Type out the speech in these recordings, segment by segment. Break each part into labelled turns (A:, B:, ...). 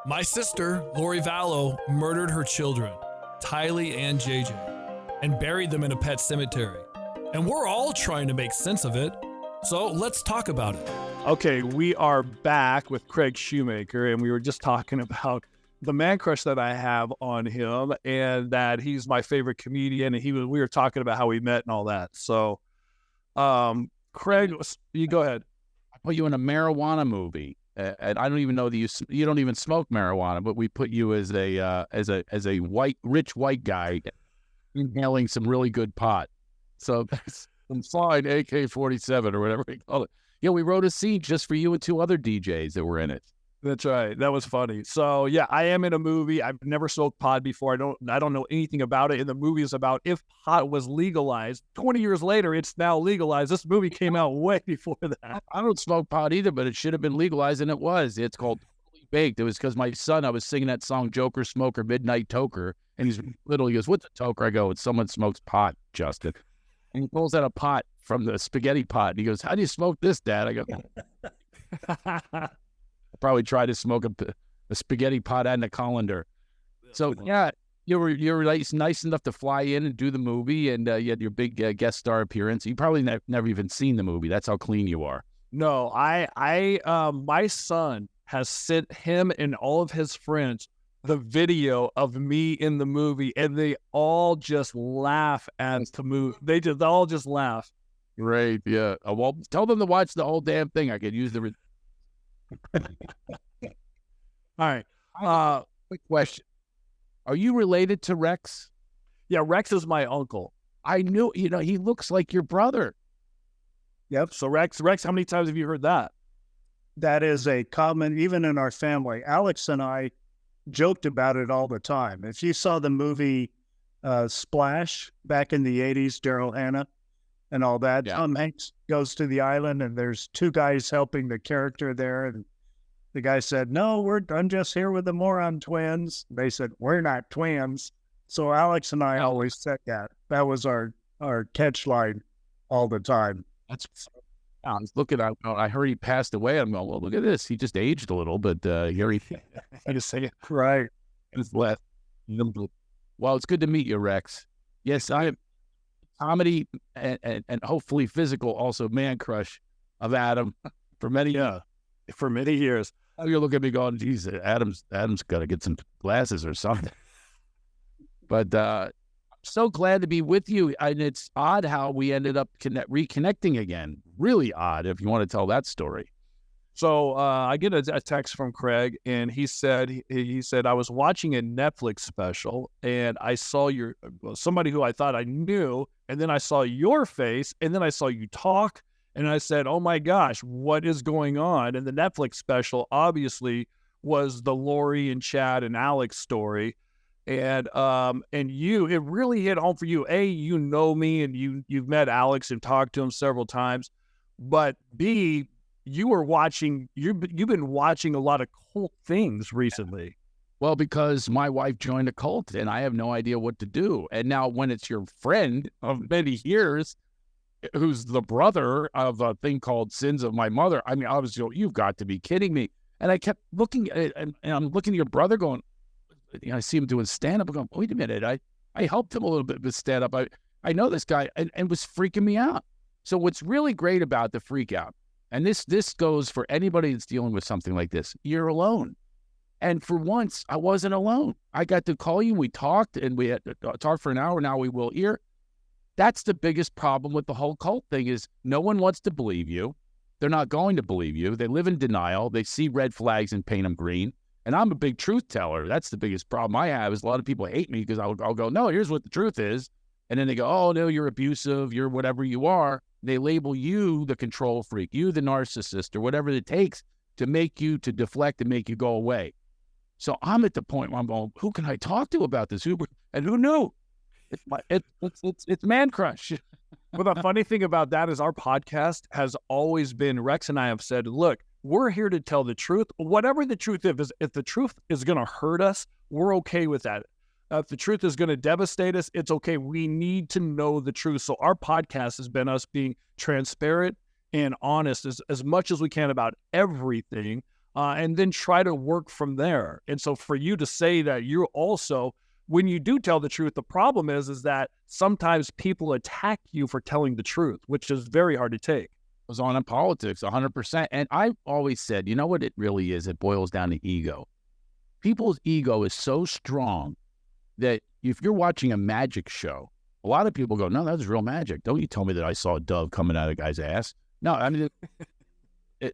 A: My sister, Lori Vallow, murdered her children, Tylee and JJ, and buried them in a pet cemetery. And we're all trying to make sense of it. So let's talk about it. Okay, we are back with Craig Shoemaker, and we were just talking about the man crush that I have on him, and that he's my favorite comedian, and we were talking about how we met and all that. So, Craig, you go ahead.
B: I put you in a marijuana movie, and I don't even know that you don't even smoke marijuana, but we put you as a rich white guy inhaling some really good pot. So that's some fine AK-47 or whatever we call it. Yeah, we wrote a scene just for you and two other DJs that were in it.
A: That's right. That was funny. So yeah, I am in a movie. I've never smoked pot before. I don't know anything about it. And the movie is about if pot was legalized. 20 years later, it's now legalized. This movie came out way before that.
B: I don't smoke pot either, but it should have been legalized, and it was. It's called Baked. It was because my son, I was singing that song, Joker Smoker, Midnight Toker, and he's little. He goes, "What's a toker?" I go, "It's someone smokes pot, Justin." And he pulls out a pot from the spaghetti pot, and he goes, "How do you smoke this, Dad?" I go, I probably tried to smoke a spaghetti pot and a colander. So yeah, you were nice enough to fly in and do the movie, and you had your big guest star appearance. You probably never even seen the movie. That's how clean you are.
A: No, my son has sent him and all of his friends the video of me in the movie, and they all just laugh at the movie. They all just laugh.
B: Great, yeah. Well, tell them to watch the whole damn thing. I could use the.
A: All right.
B: Quick question: are you related to Rex?
A: Yeah, Rex is my uncle.
B: I knew. He looks like your brother.
A: Yep. So Rex, how many times have you heard that?
C: That is a common, even in our family. Alex and I joked about it all the time. If you saw the movie Splash back in the 80s, Daryl Hannah and all that, yeah. Tom Hanks goes to the island, and there's two guys helping the character there. And the guy said, "No, I'm just here with the moron twins." They said, "We're not twins." So Alex and I always said that. That was our catch line all the time.
B: I was looking at, I heard he passed away. I'm going, well, look at this. He just aged a little, but here he
A: I just say it.
C: Right.
B: He's left. Well, it's good to meet you, Rex. Yes, I am comedy and hopefully physical, also man crush of Adam for many
A: years.
B: You're looking at me going, geez, Adam's got to get some glasses or something. But I'm so glad to be with you. And it's odd how we ended up reconnecting again. Really odd, if you want to tell that story.
A: So I get a text from Craig, and he said, I was watching a Netflix special, and I saw somebody who I thought I knew, and then I saw your face, and then I saw you talk, and I said, oh my gosh, what is going on? And the Netflix special obviously was the Lori and Chad and Alex story. And it really hit home for you. A, you know me, and you've met Alex and talked to him several times, but B, you've been watching a lot of cult things recently.
B: Well, because my wife joined a cult and I have no idea what to do. And now when it's your friend of many years, who's the brother of a thing called Sins of My Mother, I mean, obviously, you've got to be kidding me. And I kept looking at it, and I'm looking at your brother going, I see him doing stand-up. I'm going, wait a minute. I helped him a little bit with stand-up. I know this guy, and was freaking me out. So what's really great about the freak out, and this goes for anybody that's dealing with something like this, you're alone. And for once, I wasn't alone. I got to call you, we talked, and we had talked for an hour. Now we will hear. That's the biggest problem with the whole cult thing is no one wants to believe you. They're not going to believe you. They live in denial. They see red flags and paint them green. And I'm a big truth teller. That's the biggest problem I have is a lot of people hate me because I'll go, no, here's what the truth is. And then they go, oh, no, you're abusive. You're whatever you are. They label you the control freak, you the narcissist, or whatever it takes to make you, to deflect and make you go away. So I'm at the point where I'm going, who can I talk to about this? And who knew? It's man crush.
A: Well, the funny thing about that is our podcast has always been, Rex and I have said, look, we're here to tell the truth. Whatever the truth is, if the truth is going to hurt us, we're okay with that. If the truth is going to devastate us, it's okay. We need to know the truth. So our podcast has been us being transparent and honest as much as we can about everything. and then try to work from there. And so for you to say that you're also, when you do tell the truth, the problem is that sometimes people attack you for telling the truth, which is very hard to take.
B: Was on in politics 100%. And I've always said, you know what it really is? It boils down to ego. People's ego is so strong that if you're watching a magic show, a lot of people go, no, that was real magic. Don't you tell me that I saw a dove coming out of a guy's ass. No, I mean,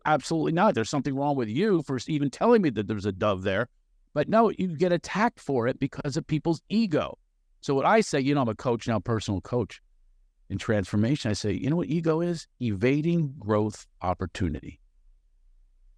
B: absolutely not. There's something wrong with you for even telling me that there's a dove there. But no, you get attacked for it because of people's ego. So what I say, you know, I'm a coach now, personal coach in transformation. I say, you know what ego is? Evading growth opportunity.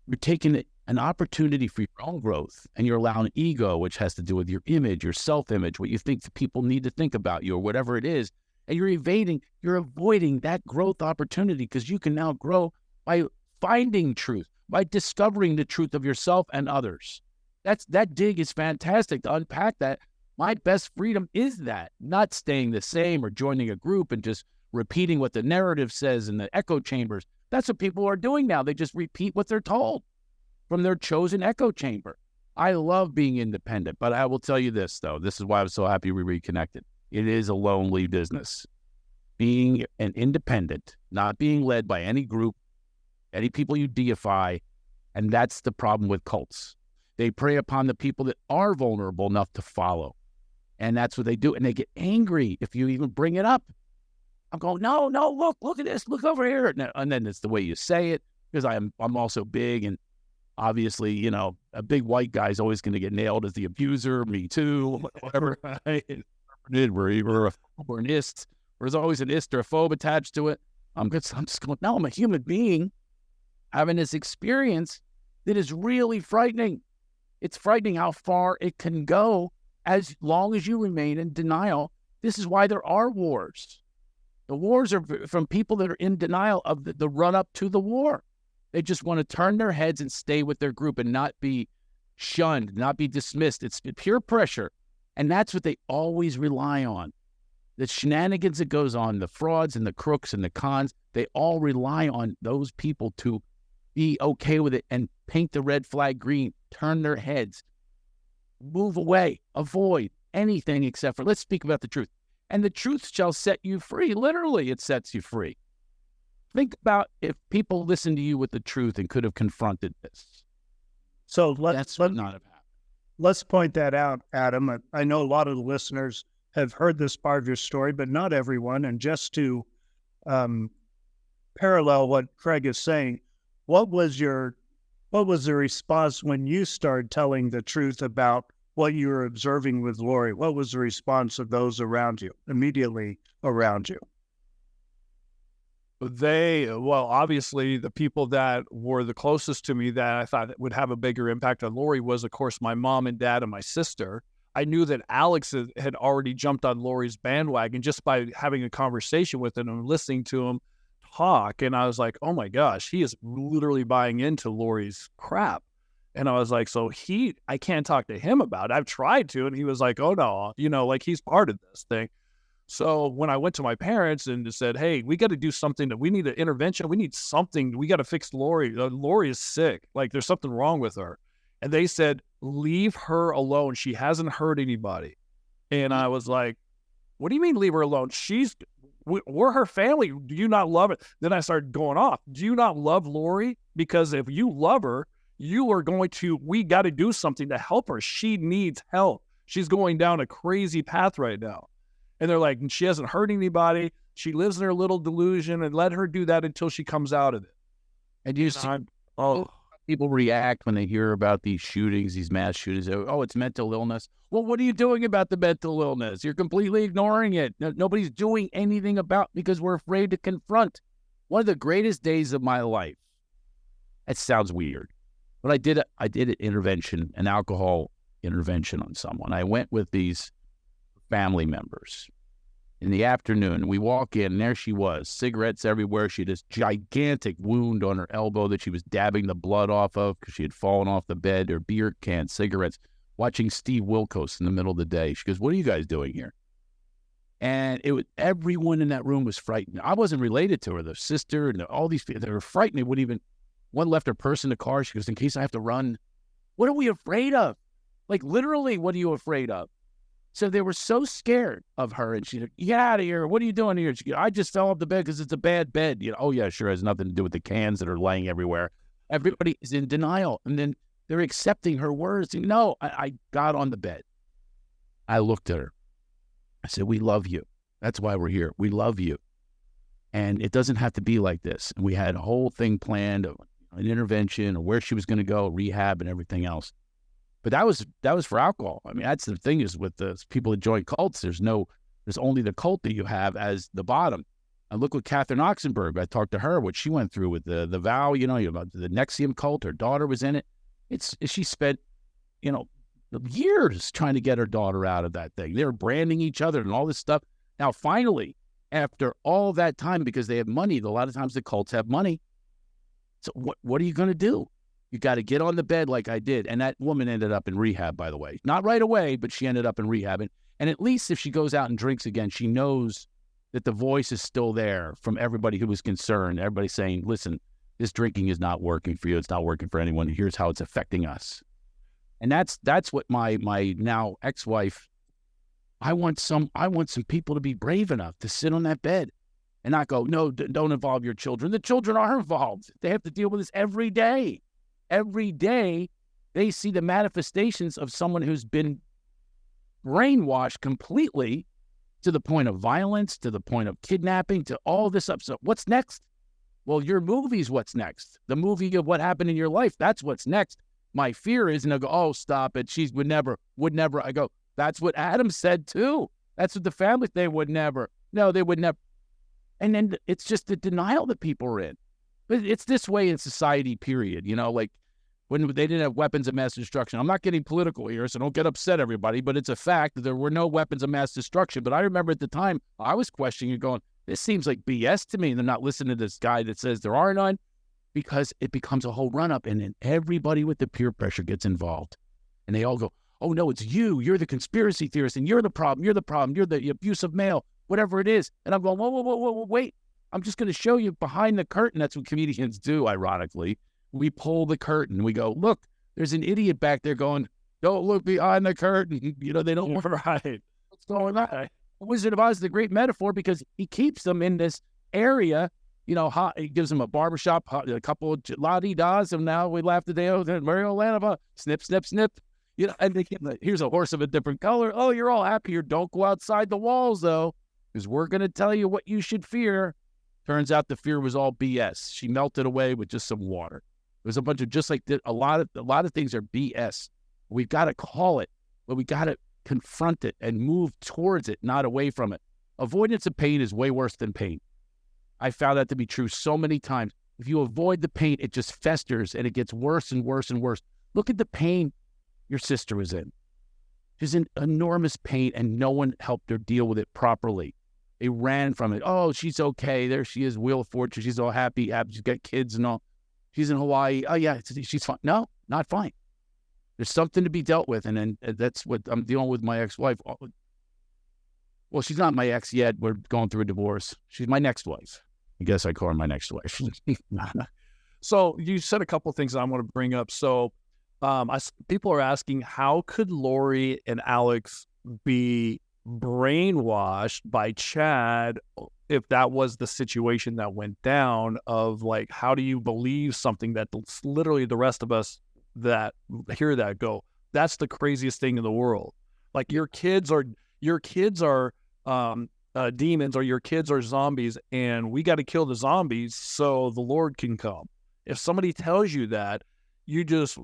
B: You're taking an opportunity for your own growth, and you're allowing ego, which has to do with your image, your self-image, what you think the people need to think about you or whatever it is, and you're avoiding that growth opportunity because you can now grow by finding truth, by discovering the truth of yourself and others. That dig is fantastic to unpack that. My best freedom is that, not staying the same or joining a group and just repeating what the narrative says in the echo chambers. That's what people are doing now. They just repeat what they're told from their chosen echo chamber. I love being independent, but I will tell you this, though. This is why I'm so happy we reconnected. It is a lonely business. Being an independent, not being led by any group, any people you deify, and that's the problem with cults. They prey upon the people that are vulnerable enough to follow, and that's what they do, and they get angry if you even bring it up. I'm going, no, look at this, look over here, and then it's the way you say it, because I'm also big, and obviously, you know, a big white guy is always going to get nailed as the abuser, me too, whatever. We're an ist. There's always an ist or a phobe attached to it. I'm just going, no, I'm a human being having this experience that is really frightening. It's frightening how far it can go as long as you remain in denial. This is why there are wars. The wars are from people that are in denial of the run-up to the war. They just want to turn their heads and stay with their group and not be shunned, not be dismissed. It's peer pressure. And that's what they always rely on. The shenanigans that goes on, the frauds and the crooks and the cons, they all rely on those people to be okay with it and paint the red flag green, turn their heads, move away, avoid anything except for, let's speak about the truth. And the truth shall set you free. Literally, it sets you free. Think about if people listened to you with the truth and could have confronted this.
C: So
B: That's what not have happened.
C: Let's point that out, Adam. I know a lot of the listeners have heard this part of your story, but not everyone. And just to parallel what Craig is saying, what was the response when you started telling the truth about what you were observing with Lori? What was the response of those around you, immediately around you?
A: Well, obviously the people that were the closest to me that I thought would have a bigger impact on Lori was, of course, my mom and dad and my sister. I knew that Alex had already jumped on Lori's bandwagon just by having a conversation with him and listening to him talk. And I was like, oh my gosh, he is literally buying into Lori's crap. And I was like, so I can't talk to him about it. I've tried to. And he was like, oh no, like he's part of this thing. So when I went to my parents and said, hey, we got to do something, that we need an intervention. We need something. We got to fix Lori. Lori is sick. Like there's something wrong with her. And they said, leave her alone. She hasn't hurt anybody. And I was like, what do you mean leave her alone? We're her family. Do you not love it? Then I started going off. Do you not love Lori? Because if you love her, we got to do something to help her. She needs help. She's going down a crazy path right now. And they're like, she hasn't hurt anybody. She lives in her little delusion, and let her do that until she comes out of it.
B: And you see, people react when they hear about these shootings, these mass shootings. Oh, it's mental illness. Well, what are you doing about the mental illness? You're completely ignoring it. Nobody's doing anything because we're afraid to confront. One of the greatest days of my life. That sounds weird, but I did an alcohol intervention on someone. I went with these family members. In the afternoon, we walk in, and there she was, cigarettes everywhere. She had this gigantic wound on her elbow that she was dabbing the blood off of because she had fallen off the bed, her beer can, cigarettes, watching Steve Wilkos in the middle of the day. She goes, what are you guys doing here? And everyone in that room was frightened. I wasn't related to her, the sister, and all these people, they were frightened. They wouldn't even One left her purse in the car. She goes, in case I have to run. What are we afraid of? Like, literally, what are you afraid of? So they were so scared of her. And she's like, get out of here. What are you doing here? She goes, I just fell off the bed because it's a bad bed. Oh, yeah, sure. It has nothing to do with the cans that are laying everywhere. Everybody is in denial. And then they're accepting her words. No, I got on the bed. I looked at her. I said, we love you. That's why we're here. We love you. And it doesn't have to be like this. And we had a whole thing planned, an intervention or where she was going to go, rehab and everything else. But that was for alcohol. I mean, that's the thing is with the people that join cults, there's only the cult that you have as the bottom. And look what Catherine Oxenberg, I talked to her, what she went through with the vow, the Nexium cult, her daughter was in it. She spent, years trying to get her daughter out of that thing. They were branding each other and all this stuff. Now, finally, after all that time, because they have money, a lot of times the cults have money. So what are you going to do? You got to get on the bed like I did. And that woman ended up in rehab, by the way. Not right away, but she ended up in rehab. And at least if she goes out and drinks again, she knows that the voice is still there from everybody who was concerned. Everybody saying, listen, this drinking is not working for you. It's not working for anyone. Here's how it's affecting us. And that's what my now ex-wife, I want some people to be brave enough to sit on that bed and not go, no, don't involve your children. The children are involved. They have to deal with this every day. Every day, they see the manifestations of someone who's been brainwashed completely to the point of violence, to the point of kidnapping, to all this up. So what's next? Well, your movie's what's next. The movie of what happened in your life, that's what's next. My fear is, and they'll go, oh, stop it. She would never. I go, that's what Adam said too. That's what the family, they would never. No, they would never. And then it's just the denial that people are in. But it's this way in society, period. Like when they didn't have weapons of mass destruction. I'm not getting political here, so don't get upset, everybody. But it's a fact that there were no weapons of mass destruction. But I remember at the time, I was questioning and going, this seems like BS to me. And they're not listening to this guy that says there are none, because it becomes a whole run-up. And then everybody with the peer pressure gets involved. And they all go, oh, no, it's you. You're the conspiracy theorist, and you're the problem. You're the problem. You're the abusive male, whatever it is. And I'm going, whoa, wait. I'm just going to show you behind the curtain. That's what comedians do, ironically. We pull the curtain. We go, look, there's an idiot back there going, don't look behind the curtain. They don't want
A: right.
B: What's going on? Wizard of Oz is a great metaphor because he keeps them in this area. He gives them a barbershop, a couple of la-di-das, and now we laugh today. Oh, Mario Lanova, snip, snip, snip. And they get, here's a horse of a different color. Oh, you're all happy here. Don't go outside the walls, though, because we're going to tell you what you should fear. Turns out the fear was all BS. She melted away with just some water. It was a bunch of just like a lot of things are BS. We've got to call it, but we got to confront it and move towards it, not away from it. Avoidance of pain is way worse than pain. I found that to be true so many times. If you avoid the pain, it just festers and it gets worse and worse and worse. Look at the pain your sister was in. She's in enormous pain and no one helped her deal with it properly. They ran from it. Oh, she's okay. There she is, Wheel of Fortune. She's all happy. She's got kids and all. She's in Hawaii. Oh, yeah, she's fine. No, not fine. There's something to be dealt with. And then that's what I'm dealing with my ex-wife. Well, she's not my ex yet. We're going through a divorce. She's my next wife. I guess I call her my next wife.
A: So you said a couple of things I want to bring up. So people are asking, how could Lori and Alex be brainwashed by Chad if that was the situation that went down? Of like, how do you believe something that literally the rest of us that hear that go, that's the craziest thing in the world? Like your kids are demons, or your kids are zombies, and we got to kill the zombies so the Lord can come. If somebody tells you that, you just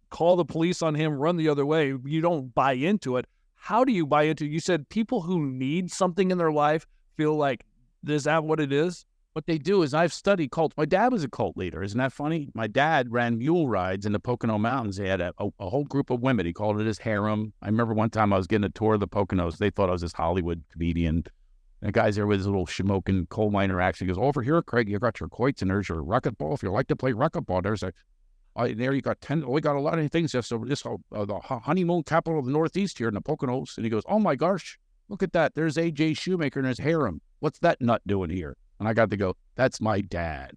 A: call the police on him, run the other way. You don't buy into it. How do you buy into it? You said people who need something in their life feel like, is that what it is?
B: What they do is, I've studied cults. My dad was a cult leader. Isn't that funny? My dad ran mule rides in the Pocono Mountains. He had a whole group of women. He called it his harem. I remember one time I was getting a tour of the Poconos. They thought I was this Hollywood comedian. And the guy's there with his little Shoemaker coal miner accent. He goes, over here, Craig, you got your quoits, and there's your racquetball. If you like to play racquetball, there's there you got 10. We got a lot of things. Just over this, the honeymoon capital of the Northeast here in the Poconos. And he goes, oh my gosh, look at that. There's A.J. Shoemaker and his harem. What's that nut doing here? And I got to go, that's my dad.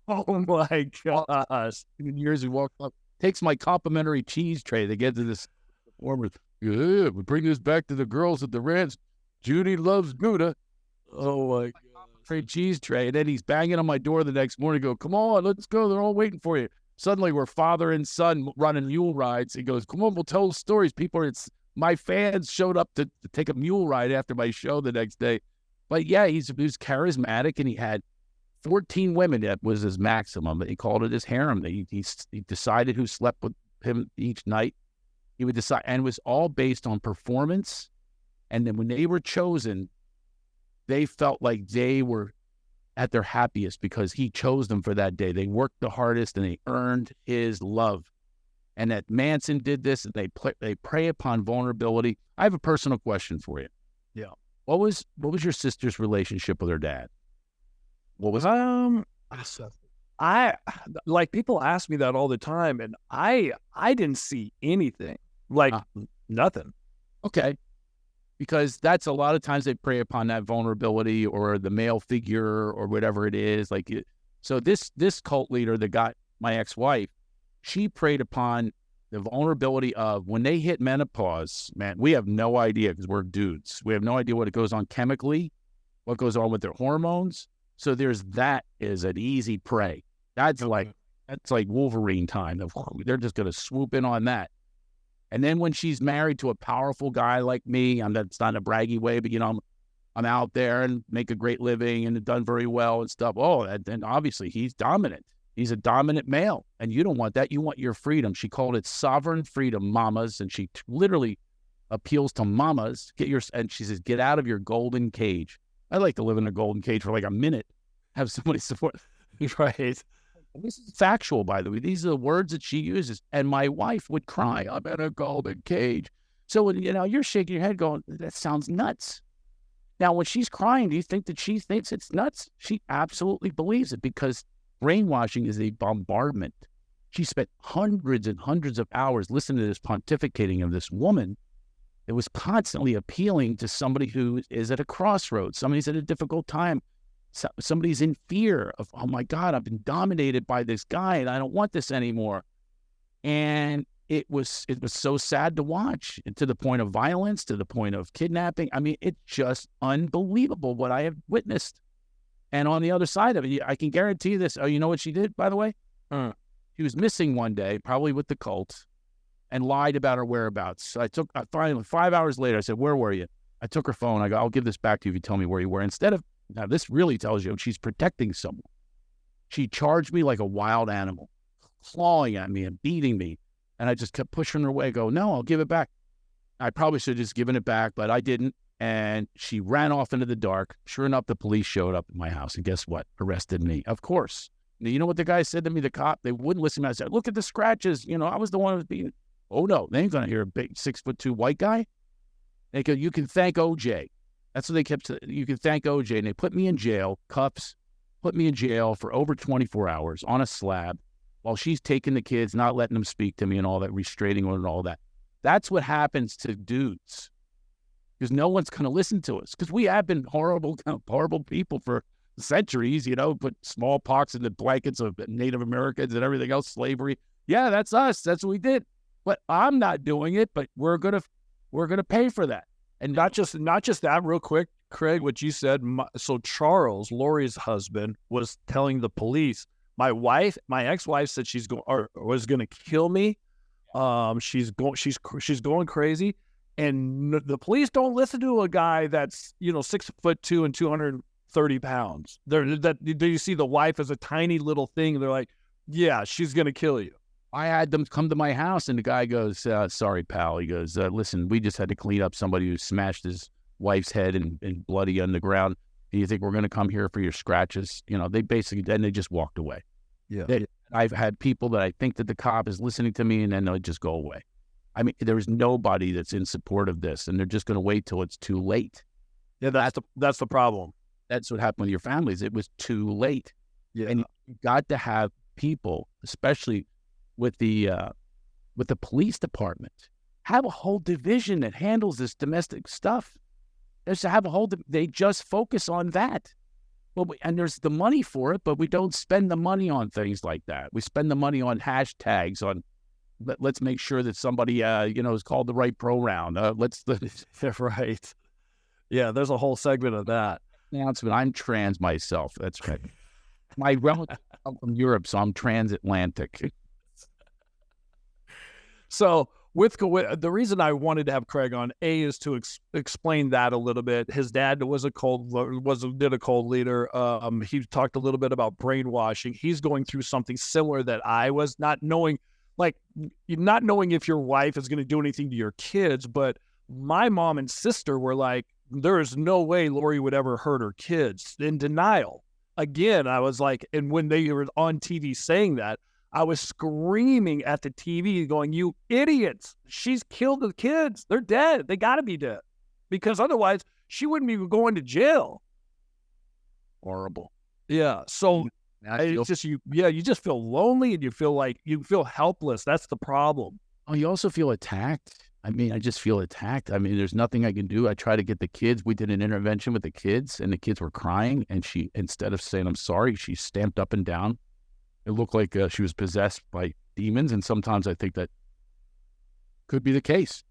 A: Oh my gosh.
B: In years he walked up, takes my complimentary cheese tray to get to this performer. Yeah, we bring this back to the girls at the ranch. Judy loves Gouda.
A: Oh my
B: Trade cheese tray, and then he's banging on my door the next morning. Go, come on, let's go. They're all waiting for you. Suddenly, we're father and son running mule rides. He goes, come on, we'll tell stories. My fans showed up to take a mule ride after my show the next day. But yeah, he was charismatic, and he had 14 women. That was his maximum. He called it his harem. He decided who slept with him each night. He would decide, and it was all based on performance. And then when they were chosen, they felt like they were at their happiest because he chose them for that day. They worked the hardest and they earned his love. And that Manson did this, and they prey upon vulnerability. I have a personal question for you.
A: Yeah.
B: What was your sister's relationship with her dad? What was
A: I like people ask me that all the time, and I didn't see anything. Like nothing.
B: Okay. Because that's a lot of times they prey upon that vulnerability or the male figure or whatever it is. So this cult leader that got my ex-wife, she preyed upon the vulnerability of when they hit menopause. Man, we have no idea because we're dudes. We have no idea what goes on chemically, what goes on with their hormones. So that is an easy prey. That's like Wolverine time. They're just going to swoop in on that. And then when she's married to a powerful guy like me, that's not in a braggy way, but I'm out there and make a great living and done very well and stuff. Oh, and then obviously he's dominant. He's a dominant male, and you don't want that. You want your freedom. She called it sovereign freedom, mamas, and she literally appeals to mamas. And she says, get out of your golden cage. I'd like to live in a golden cage for like a minute, have somebody support. Right. This is factual, by the way. These are the words that she uses. And my wife would cry, I'm in a golden cage. So when, you're shaking your head going, that sounds nuts. Now, when she's crying, do you think that she thinks it's nuts? She absolutely believes it because brainwashing is a bombardment. She spent hundreds and hundreds of hours listening to this pontificating of this woman that was constantly appealing to somebody who is at a crossroads. Somebody's at a difficult time. Somebody's in fear of, oh my God, I've been dominated by this guy and I don't want this anymore. And it was so sad to watch, to the point of violence, to the point of kidnapping. I mean, it's just unbelievable what I have witnessed. And on the other side of it, I can guarantee this. Oh, you know what she did, by the way? She was missing one day, probably with the cult, and lied about her whereabouts. So I finally, 5 hours later, I said, where were you? I took her phone. I go, I'll give this back to you if you tell me where you were. Now, this really tells you she's protecting someone. She charged me like a wild animal, clawing at me and beating me. And I just kept pushing her away, go, no, I'll give it back. I probably should have just given it back, but I didn't. And she ran off into the dark. Sure enough, the police showed up at my house. And guess what? Arrested me. Of course. Now, you know what the guy said to me, the cop? They wouldn't listen to me. I said, look at the scratches. I was the one who was being, oh no, they ain't going to hear a big 6'2" white guy. They go, you can thank OJ. That's what they kept saying. You can thank OJ. And they put me in jail, cuffs, put me in jail for over 24 hours on a slab while she's taking the kids, not letting them speak to me and all that, restraining order and all that. That's what happens to dudes. Because no one's going to listen to us. Because we have been horrible people for centuries, put smallpox in the blankets of Native Americans and everything else, slavery. Yeah, that's us. That's what we did. But I'm not doing it, but we're going to pay for that.
A: And not just that, real quick, Craig, what you said. So Charles, Lori's husband, was telling the police, my ex-wife said was going to kill me. She's going crazy. And the police don't listen to a guy that's 6'2" and 230 pounds. Do you see the wife as a tiny little thing? They're like, yeah, she's going to kill you.
B: I had them come to my house, and the guy goes, sorry, pal. He goes, listen, we just had to clean up somebody who smashed his wife's head and bloody on the ground. Do you think we're going to come here for your scratches? They basically, then they just walked away.
A: Yeah.
B: I've had people that I think that the cop is listening to me, and then they'll just go away. I mean, there's nobody that's in support of this, and they're just going to wait till it's too late.
A: Yeah, that's the problem.
B: That's what happened with your families. It was too late.
A: Yeah.
B: And you got to have people, especially with the police department, have a whole division that handles this domestic stuff. They just focus on that. Well, and there's the money for it, but we don't spend the money on things like that. We spend the money on hashtags, on let's make sure that somebody, is called the right pronoun.
A: Right. Yeah, there's a whole segment of that.
B: Announcement, I'm trans myself. That's right. My relatives come from Europe, so I'm transatlantic.
A: So with the reason I wanted to have Craig on, is to explain that a little bit. His dad did a cold leader. He talked a little bit about brainwashing. He's going through something similar that I was, not knowing if your wife is going to do anything to your kids. But my mom and sister were like, there is no way Lori would ever hurt her kids, in denial. Again, I was like, and when they were on TV saying that, I was screaming at the TV going, you idiots, she's killed the kids. They're dead. They got to be dead, because otherwise she wouldn't be going to jail.
B: Horrible.
A: Yeah. So it's just, you just feel lonely, and you feel helpless. That's the problem.
B: Oh, you also feel attacked. I mean, I just feel attacked. I mean, there's nothing I can do. I try to get the kids. We did an intervention with the kids, and the kids were crying. And she, instead of saying, I'm sorry, she stamped up and down. It looked like she was possessed by demons. And sometimes I think that could be the case.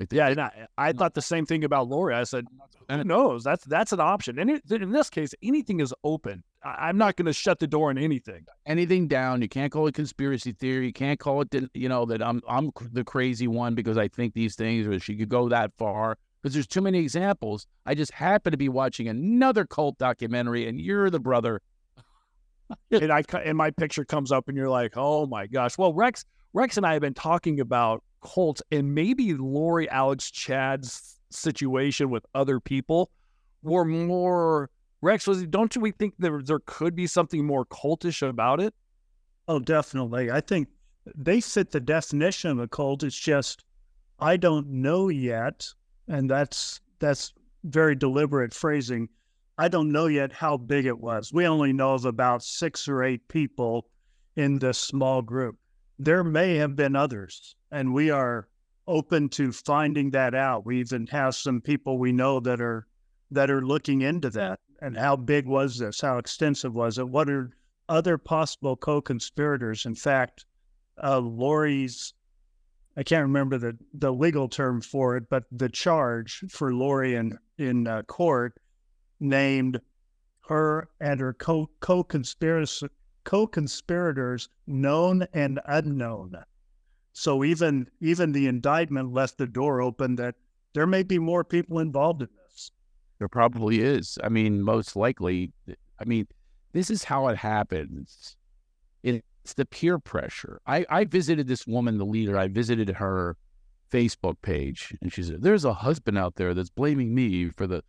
A: Yeah, and I thought the same thing about Lori. I said, who knows? That's an option. And in this case, anything is open. I'm not going to shut the door on anything.
B: Anything down. You can't call it conspiracy theory. You can't call it, that I'm the crazy one because I think these things, or she could go that far. Because there's too many examples. I just happen to be watching another cult documentary, and you're the brother.
A: and my picture comes up, and you're like, oh my gosh. Well, Rex and I have been talking about cults, and maybe Lori, Alex, Chad's situation with other people were more. Rex, don't we think there could be something more cultish about it?
C: Oh, definitely. I think they fit the definition of a cult. It's just, I don't know yet, and that's very deliberate phrasing. I don't know yet how big it was. We only know of about 6 or 8 people in this small group. There may have been others, and we are open to finding that out. We even have some people we know that are looking into that. And how big was this? How extensive was it? What are other possible co-conspirators? In fact, Lori's, I can't remember the legal term for it, but the charge for Lori in court named her and her co-conspirators known and unknown. So even the indictment left the door open that there may be more people involved in this.
B: There probably is. I mean, most likely. I mean, this is how it happens. It's the peer pressure. I visited this woman, the leader. I visited her Facebook page, and she said, there's a husband out there that's blaming me for the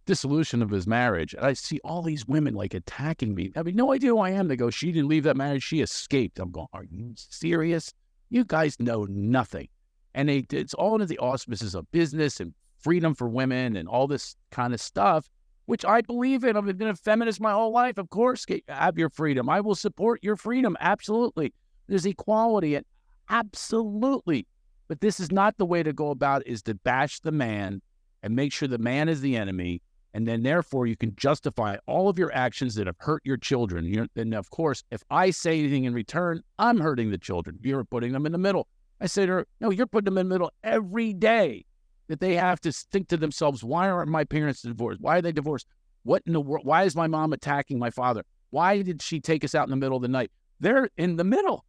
B: dissolution of his marriage. And I see all these women like attacking me. I mean, no idea who I am. They go, she didn't leave that marriage. She escaped. I'm going, are you serious? You guys know nothing. And it's all under the auspices of business and freedom for women and all this kind of stuff, which I believe in. I've been a feminist my whole life. Of course, have your freedom. I will support your freedom. Absolutely. There's equality. And absolutely. But this is not the way to go about it, is to bash the man and make sure the man is the enemy. And then therefore you can justify all of your actions that have hurt your children. And of course, if I say anything in return, I'm hurting the children. You're putting them in the middle. I say to her, no, you're putting them in the middle every day. That they have to think to themselves, why aren't my parents divorced? Why are they divorced? What in the world? Why is my mom attacking my father? Why did she take us out in the middle of the night? They're in the middle.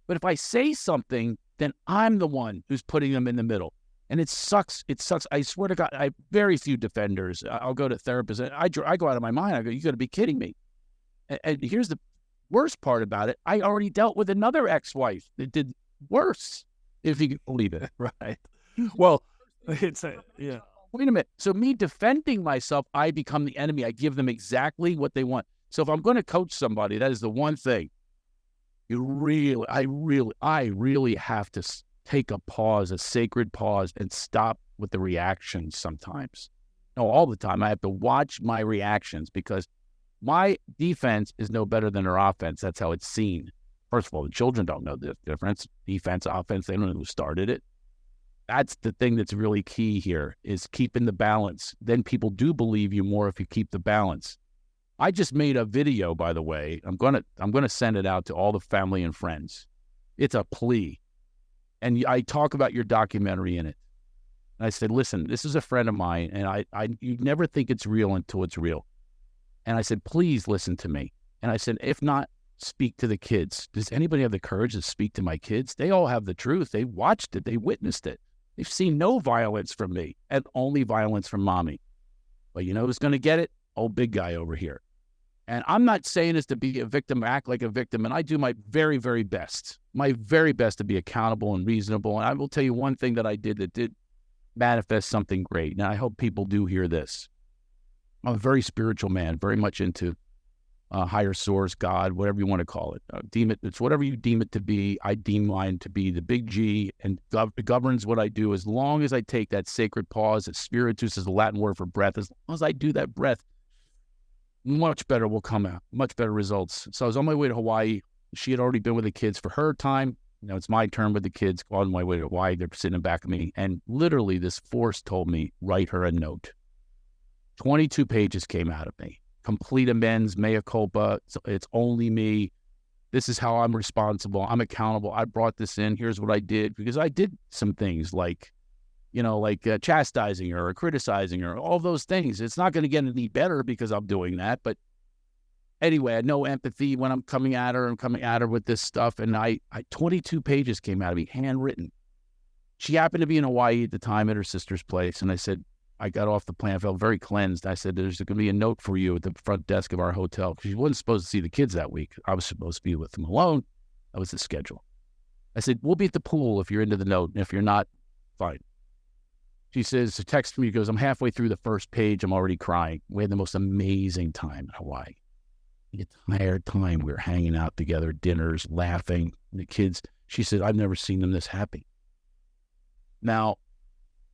B: But if I say something, then I'm the one who's putting them in the middle. And it sucks. It sucks. I swear to God, I have very few defenders. I'll go to therapists. And I go out of my mind. I go, you got to be kidding me. And here's the worst part about it. I already dealt with another ex-wife that did worse, if you can believe it.
A: Right. Well, yeah.
B: Wait a minute. So me defending myself, I become the enemy. I give them exactly what they want. So if I'm going to coach somebody, that is the one thing. I really have to take a pause, a sacred pause, and stop with the reactions sometimes. No, all the time. I have to watch my reactions because my defense is no better than their offense. That's how it's seen. First of all, the children don't know the difference. Defense, offense, they don't know who started it. That's the thing that's really key here, is keeping the balance. Then people do believe you more if you keep the balance. I just made a video, by the way. I'm gonna send it out to all the family and friends. It's a plea. And I talk about your documentary in it. And I said, listen, this is a friend of mine, and you never think it's real until it's real. And I said, please listen to me. And I said, if not, speak to the kids. Does anybody have the courage to speak to my kids? They all have the truth. They watched it. They witnessed it. They've seen no violence from me and only violence from mommy. But you know who's going to get it? Old big guy over here. And I'm not saying this to be a victim, act like a victim. And I do my very, very best to be accountable and reasonable. And I will tell you one thing that I did that did manifest something great. And I hope people do hear this. I'm a very spiritual man, very much into higher source, God, whatever you want to call it. Deem it, it's whatever you deem it to be. I deem mine to be the big G, and it governs what I do as long as I take that sacred pause. That spiritus is the Latin word for breath. As long as I do that breath, much better will come out, much better results. So I was on my way to Hawaii. She had already been with the kids for her time. Now it's my turn with the kids. On my way to Hawaii, they're sitting in back of me. And literally this force told me, write her a note. 22 pages came out of me. Complete amends, mea culpa. It's only me. This is how I'm responsible. I'm accountable. I brought this in. Here's what I did. Because I did some things like, chastising her or criticizing her, all those things. It's not going to get any better because I'm doing that. But anyway, I had no empathy when I'm coming at her. I'm coming at her with this stuff. And 22 pages came out of me, handwritten. She happened to be in Hawaii at the time at her sister's place. And I said, I got off the plane. I felt very cleansed. I said, there's going to be a note for you at the front desk of our hotel. Because she wasn't supposed to see the kids that week. I was supposed to be with them alone. That was the schedule. I said, we'll be at the pool if you're into the note. And if you're not, fine. She says, text me, goes, I'm halfway through the first page. I'm already crying. We had the most amazing time in Hawaii. The entire time we were hanging out together, dinners, laughing. The kids, she said, I've never seen them this happy. Now,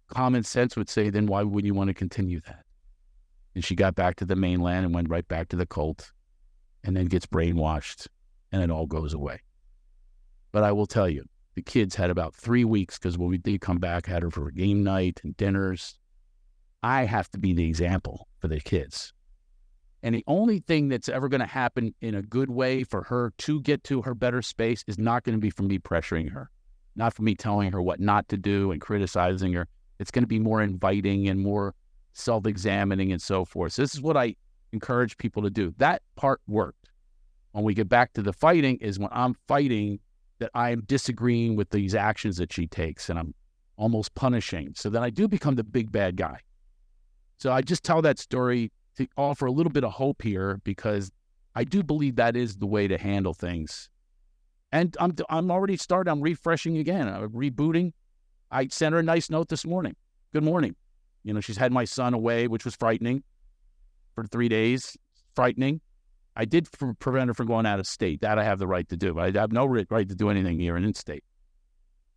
B: common sense would say, then why would you want to continue that? And she got back to the mainland and went right back to the cult and then gets brainwashed and it all goes away. But I will tell you, the kids had about 3 weeks because when we did come back, had her for a game night and dinners. I have to be the example for the kids. And the only thing that's ever going to happen in a good way for her to get to her better space is not going to be from me pressuring her, not from me telling her what not to do and criticizing her. It's going to be more inviting and more self-examining and so forth. So this is what I encourage people to do. That part worked. When we get back to the fighting is when I'm fighting that I'm disagreeing with these actions that she takes and I'm almost punishing. So then I do become the big bad guy. So I just tell that story to offer a little bit of hope here because I do believe that is the way to handle things. And I'm already started. I'm refreshing again. I'm rebooting. I sent her a nice note this morning. Good morning. She's had my son away, which was frightening for 3 days. Frightening. I did prevent her from going out of state. That I have the right to do. But I have no right to do anything here in state.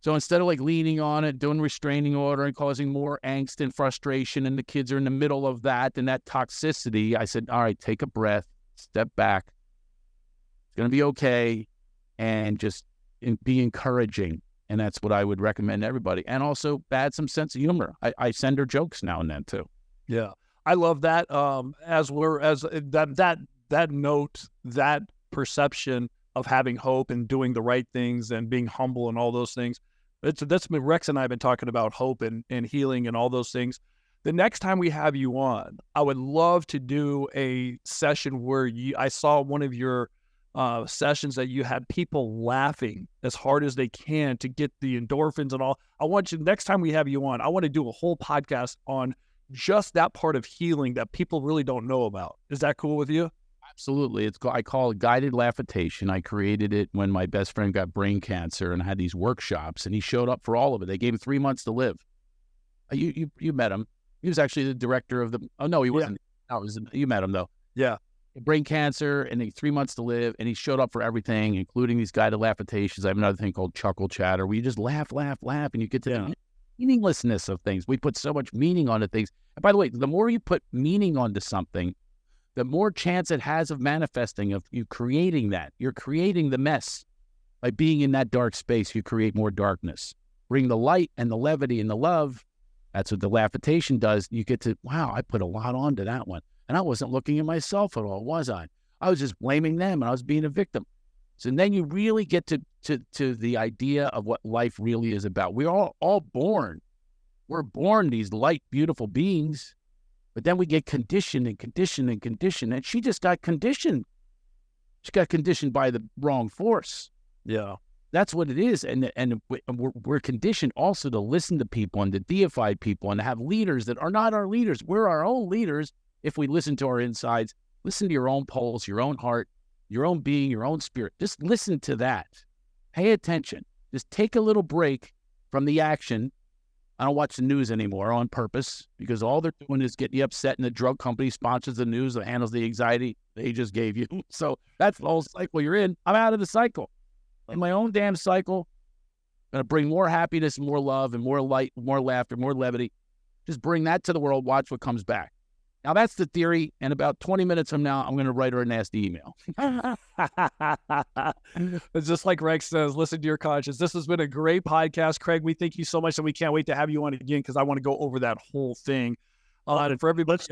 B: So instead of leaning on it, doing restraining order and causing more angst and frustration, and the kids are in the middle of that and that toxicity, I said, all right, take a breath, step back. It's going to be okay. And just be encouraging. And that's what I would recommend to everybody. And also add some sense of humor. I send her jokes now and then too.
A: Yeah. I love that. That note, that perception of having hope and doing the right things and being humble and all those things. That's been Rex and I have been talking about hope and healing and all those things. The next time we have you on, I would love to do a session where I saw one of your sessions that you had people laughing as hard as they can to get the endorphins and all. I want you, next time we have you on, I want to do a whole podcast on just that part of healing that people really don't know about. Is that cool with you?
B: Absolutely. I call it guided laughitation. I created it when my best friend got brain cancer and I had these workshops and he showed up for all of it. They gave him 3 months to live. You met him. He was actually the director of the, oh no, he wasn't. Yeah. No, you met him though.
A: Yeah.
B: Brain cancer and 3 months to live, and he showed up for everything, including these guided laughations. I have another thing called chuckle chatter, where you just laugh, and you get to the meaninglessness of things. We put so much meaning onto things. And by the way, the more you put meaning onto something, the more chance it has of manifesting, of you creating that. You're creating the mess. By being in that dark space, you create more darkness. Bring the light and the levity and the love. That's what the laughitation does. You get to, wow, I put a lot onto that one. And I wasn't looking at myself at all, was I? I was just blaming them, and I was being a victim. So then you really get to the idea of what life really is about. We're all born. We're born these light, beautiful beings, but then we get conditioned and conditioned and conditioned. And she just got conditioned. She got conditioned by the wrong force.
A: Yeah.
B: That's what it is. And we're conditioned also to listen to people and to deify people and to have leaders that are not our leaders. We're our own leaders if we listen to our insides, listen to your own pulse, your own heart, your own being, your own spirit. Just listen to that. Pay attention. Just take a little break from the action. I don't watch the news anymore on purpose because all they're doing is getting you upset, and the drug company sponsors the news that handles the anxiety they just gave you. So that's the whole cycle you're in. I'm out of the cycle. In my own damn cycle, I'm going to bring more happiness, more love, and more light, more laughter, more levity. Just bring that to the world. Watch what comes back. Now, that's the theory, and about 20 minutes from now, I'm going to write her a nasty email.
A: It's just like Rex says, listen to your conscience. This has been a great podcast, Craig. We thank you so much, and we can't wait to have you on again because I want to go over that whole thing. And for everybody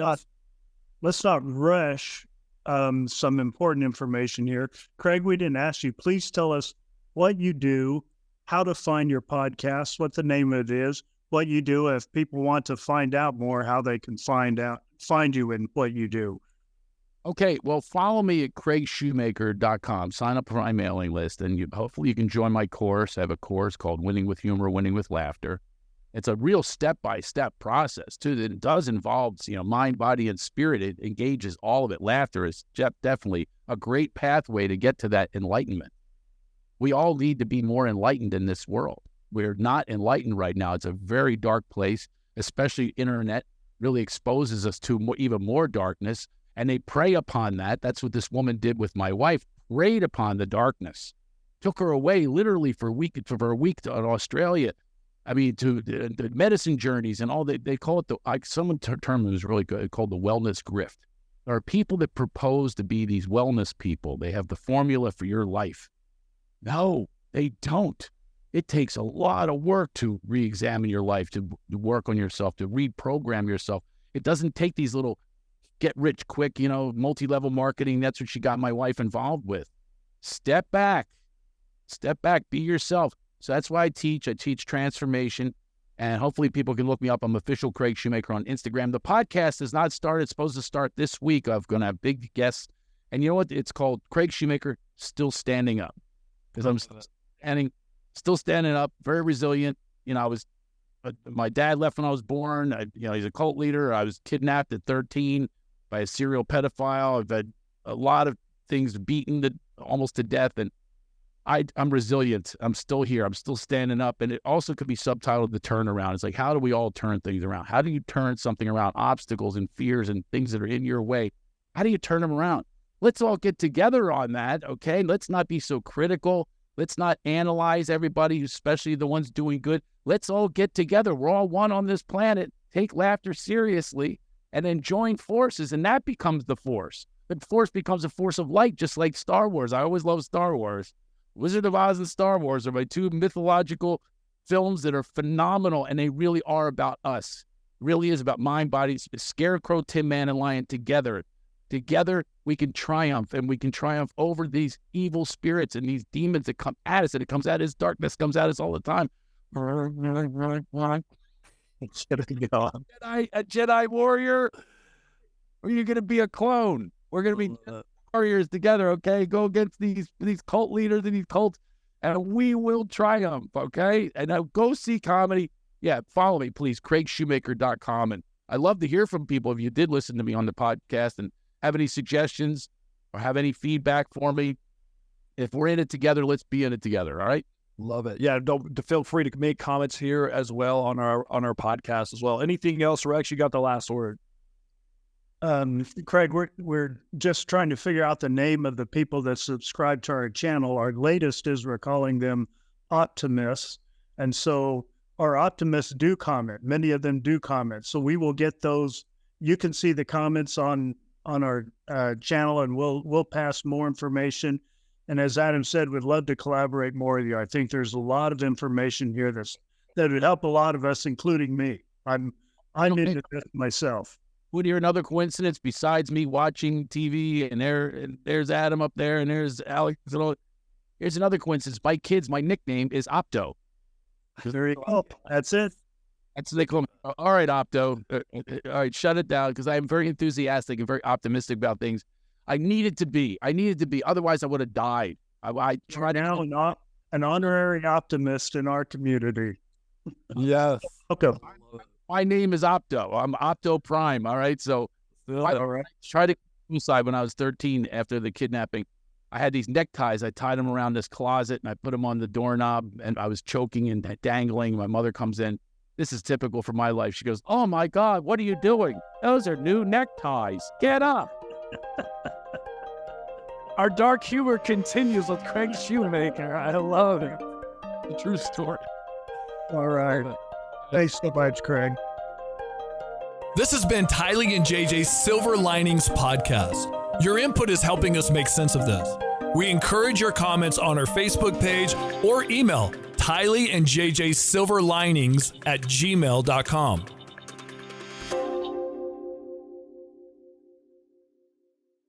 C: let's not rush some important information here. Craig, we didn't ask you. Please tell us what you do, how to find your podcast, what the name of it is, what you do. If people want to find out more, how they can find you and what you do.
B: Okay, well, follow me at craigshoemaker.com. Sign up for my mailing list, and hopefully you can join my course. I have a course called Winning with Humor, Winning with Laughter. It's a real step-by-step process, too. It does involve, mind, body, and spirit. It engages all of it. Laughter is definitely a great pathway to get to that enlightenment. We all need to be more enlightened in this world. We're not enlightened right now. It's a very dark place, especially internet really exposes us to even more darkness, and they prey upon that. That's what this woman did with my wife, preyed upon the darkness, took her away literally for a week to Australia. I mean, to the medicine journeys and all. They call it someone term was really good, called the wellness grift. There are people that propose to be these wellness people. They have the formula for your life. No, they don't. It takes a lot of work to re-examine your life, to work on yourself, to reprogram yourself. It doesn't take these little get-rich-quick, multi-level marketing. That's what she got my wife involved with. Step back. Step back. Be yourself. So that's why I teach. I teach transformation, and hopefully people can look me up. I'm official Craig Shoemaker on Instagram. The podcast has not started. It's supposed to start this week. I'm going to have big guests. And you know what? It's called Craig Shoemaker Still Standing Up, because I'm still standing up, very resilient. My dad left when I was born. He's a cult leader. I was kidnapped at 13 by a serial pedophile. I've had a lot of things, beaten almost to death, and I'm resilient. I'm still here. I'm still standing up. And it also could be subtitled The Turnaround. It's like, how do we all turn things around? How do you turn something around? Obstacles and fears and things that are in your way. How do you turn them around? Let's all get together on that, okay? Let's not be so critical. Let's not analyze everybody, especially the ones doing good. Let's all get together. We're all one on this planet. Take laughter seriously and then join forces, and that becomes the force. The force becomes a force of light, just like Star Wars. I always love Star Wars. Wizard of Oz and Star Wars are my two mythological films that are phenomenal, and they really are about us. It really is about mind, body, Scarecrow, Tin Man, and Lion together. Together, we can triumph, and we can triumph over these evil spirits and these demons that come at us, and it comes at us, darkness comes at us all the time. A Jedi warrior, or you're going to be a clone. We're going to be warriors together, okay? Go against these cult leaders and these cults, and we will triumph, okay? And now go see comedy. Yeah, follow me, please, craigshoemaker.com. And I love to hear from people if you did listen to me on the podcast and have any suggestions or have any feedback for me. If we're in it together, let's be in it together, all right?
A: Love it. Yeah, feel free to make comments here as well on our podcast as well. Anything else, Rex? You got the last word.
C: Craig, we're just trying to figure out the name of the people that subscribe to our channel. Our latest is we're calling them optimists. And so our optimists do comment. Many of them do comment. So we will get those. You can see the comments on our channel, and we'll pass more information. And as Adam said, we'd love to collaborate more with you. I think there's a lot of information here that would help a lot of us, including me. I'm into this myself.
B: would hear another coincidence besides me watching TV and there's Adam up there and there's Alex and all. Here's another coincidence. My kids, my nickname is Opto.
C: There you go. That's it.
B: That's what they call me. All right, Opto. All right, shut it down because I'm very enthusiastic and very optimistic about things. I needed to be. Otherwise, I would have died. I tried
C: now not an honorary optimist in our community.
A: Yes.
C: Okay.
B: My name is Opto. I'm Opto Prime. All right. So I tried to suicide when I was 13 after the kidnapping. I had these neckties. I tied them around this closet and I put them on the doorknob and I was choking and dangling. My mother comes in. This is typical for my life. She goes, "Oh my God, what are you doing? Those are new neckties. Get up."
A: Our dark humor continues with Craig Shoemaker. I love it.
B: The true story.
C: All right. Thanks so much, Craig.
D: This has been Tylee and JJ's Silver Linings Podcast. Your input is helping us make sense of this. We encourage your comments on our Facebook page or email tyleeandjjsilverlinings@gmail.com.